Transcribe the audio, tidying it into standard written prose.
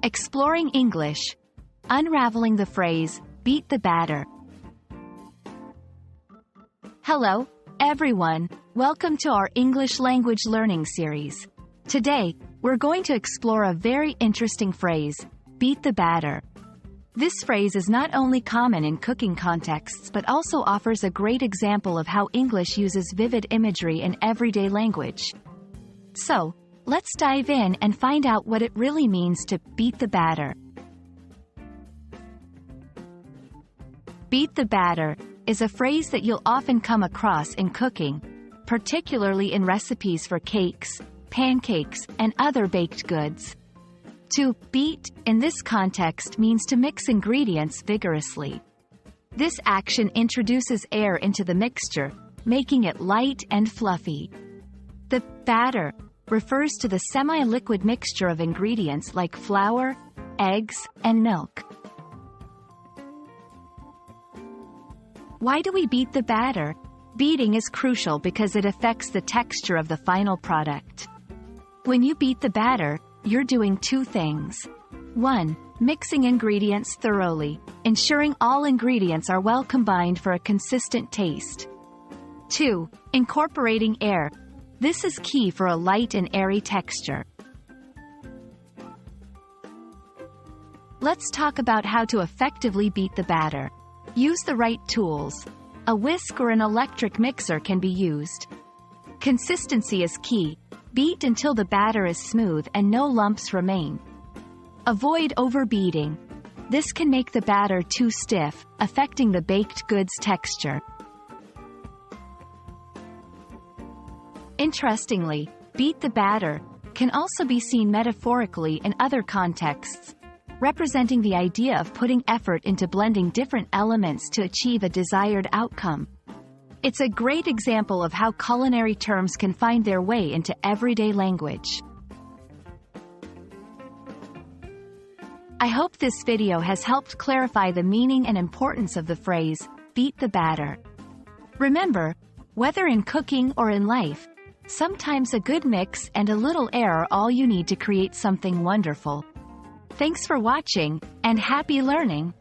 Exploring English. Unraveling the phrase, beat the batter. Hello, everyone. Welcome to our English language learning series. Today, we're going to explore a very interesting phrase, beat the batter. This phrase is not only common in cooking contexts but also offers a great example of how English uses vivid imagery in everyday language. So, let's dive in and find out what it really means to beat the batter. Beat the batter is a phrase that you'll often come across in cooking, particularly in recipes for cakes, pancakes, and other baked goods. To beat, in this context, means to mix ingredients vigorously. This action introduces air into the mixture, making it light and fluffy. The batter refers to the semi-liquid mixture of ingredients like flour, eggs, and milk. Why do we beat the batter? Beating is crucial because it affects the texture of the final product. When you beat the batter, you're doing two things. 1. Mixing ingredients thoroughly, ensuring all ingredients are well combined for a consistent taste. 2. Incorporating air. This is key for a light and airy texture. Let's talk about how to effectively beat the batter. Use the right tools. A whisk or an electric mixer can be used. Consistency is key. Beat until the batter is smooth and no lumps remain. Avoid overbeating. This can make the batter too stiff, affecting the baked goods texture. Interestingly, beat the batter can also be seen metaphorically in other contexts, representing the idea of putting effort into blending different elements to achieve a desired outcome. It's a great example of how culinary terms can find their way into everyday language. I hope this video has helped clarify the meaning and importance of the phrase, beat the batter. Remember, whether in cooking or in life, sometimes a good mix and a little air are all you need to create something wonderful. Thanks for watching, and happy learning!